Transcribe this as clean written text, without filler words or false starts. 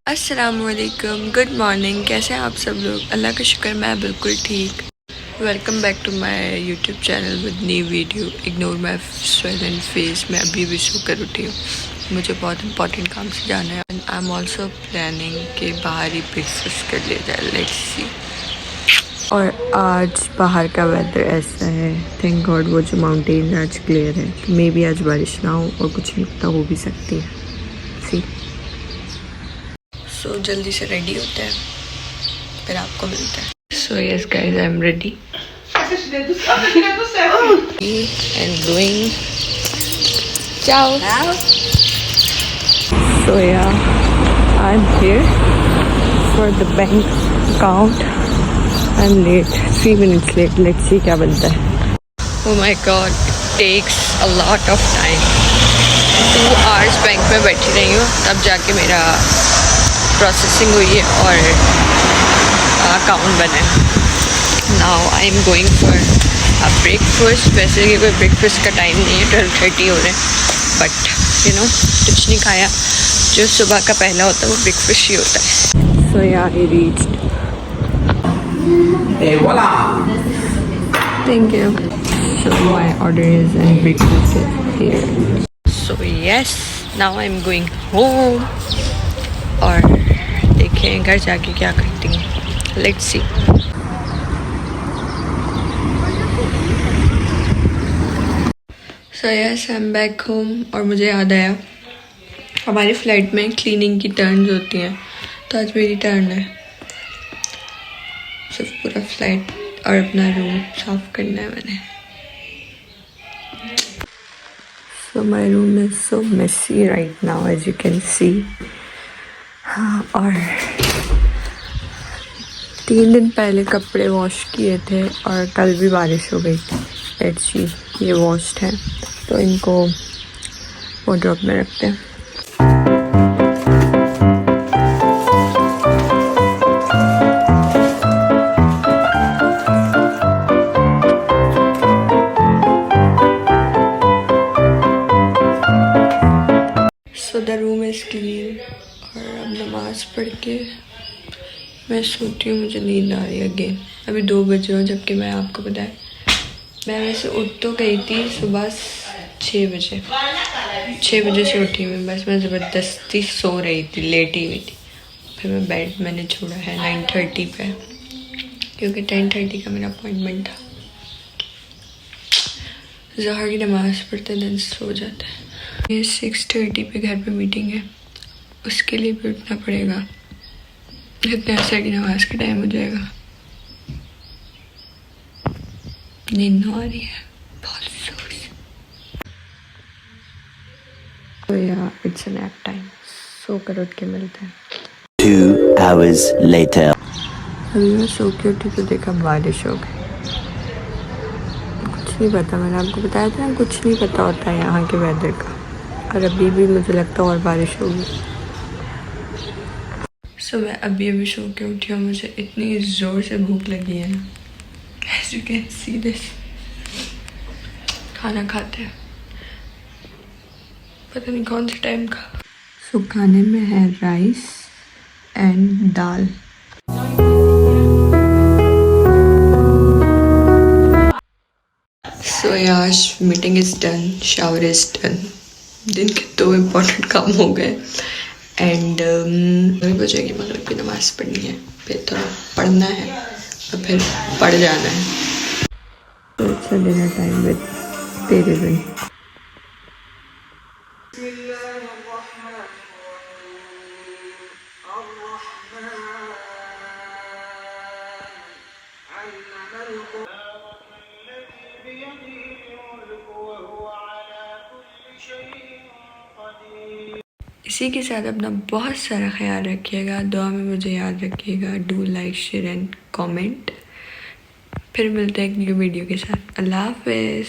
अस्सलामुअलैकुम, good morning. कैसे हैं आप सब लोग? अल्लाह का शुक्र मैं बिल्कुल ठीक। Welcome back to my YouTube channel with new video. Ignore my swollen face. मैं अभी भी सो कर उठी हूँ, मुझे बहुत इंपॉर्टेंट काम से जाना है। And I am also planning कि बाहर ही ब्रेकफास्ट कर लिया जाए, लेट्स सी। और आज बाहर का वेदर ऐसा है, थैंक गॉड वो जो माउंटेन आज क्लियर है। मे बी आज बारिश ना हो और कुछ नहीं पता, हो भी सकती है। सी सो जल्दी से रेडी होते हैं, फिर आपको मिलता है। So yes guys, I am ready and doing ciao. So yeah, I'm here for the bank account. I'm late, 3 minutes late. Let's see क्या बनता है। Oh my god, it takes a lot of time. 2 hours bank में बैठी रही हूँ, तब जाके मेरा प्रोसेसिंग हुई है और अकाउंट बना है। Now I am going for a breakfast. वैसे कि कोई ब्रेकफास्ट का टाइम नहीं है, 12:30 हो रहे हैं, बट यू नो कुछ नहीं खाया। जो सुबह का पहला होता है वो ब्रेकफास्ट ही होता है। सो या I reached. Thank you. So my order is and breakfast is here. So yes, now I am going home और देखें घर जाके क्या करती हूँ। Let's see. So yes, I am back home और मुझे याद आया हमारी फ़्लाइट में क्लीनिंग की टर्न्स होती हैं, तो आज मेरी टर्न है। सिर्फ पूरा फ्लाइट और अपना रूम साफ करना है मैंने। So my room is so messy right now as you can see. हाँ, और 3 दिन पहले कपड़े वॉश किए थे और कल भी बारिश हो गई थी। लेट्स सी, ये वॉश्ड है तो इनको वार्डरोब में रखते हैं। So the room is clean और अब नमाज़ पढ़ के मैं सोती हूँ। मुझे नींद आ रही है अगेन। अभी 2 बजे हो, जबकि मैं आपको बताएं मैं वैसे उठ तो गई थी सुबह 6 बजे। 6 बजे से उठी मैं, बस मैं ज़बरदस्ती सो रही थी, लेटी हुई थी। फिर मैं बेड मैंने छोड़ा है 9:30 पे, क्योंकि 10:30 का मेरा अपॉइंटमेंट था। ज़हर की नमाज़ पढ़ते दिन सो जाता है। ये 6:30 पे घर पे मीटिंग है, उसके लिए भी उठना पड़ेगा। इतने असर की नमाज का टाइम हो जाएगा। नींद आ रही है बहुत जोर से। तो यार इट्स नैप टाइम, सो कर उठ के मिलते हैं। 2 hours later. अभी मैं सो के उठी तो देखा बारिश हो गई। कुछ नहीं पता, मैंने आपको बताया था ना, कुछ नहीं पता होता है यहाँ के वेदर का। और अभी भी मुझे लगता है और बारिश होगी। सो मैं अभी सो के उठी हूँ। मुझे इतनी ज़ोर से भूख लगी है ना, as you can see this. खाना खाते हैं, पता नहीं कौन से टाइम का। सो खाने में है राइस एंड दाल। सो यार meeting is done, shower is done. दिन के 2 इम्पोर्टेंट काम हो गए एंड 2 बजे की मगरिब की नमाज़ पढ़नी है, फिर थोड़ा पढ़ना है और फिर पढ़ जाना है। तो अच्छा डिनर टाइम विद तेरे बिन। इसी के साथ अपना बहुत सारा ख्याल रखिएगा, दुआ में मुझे याद रखिएगा। Do like, share and comment. फिर मिलते हैं एक न्यू वीडियो के साथ। अल्लाह हाफिज़।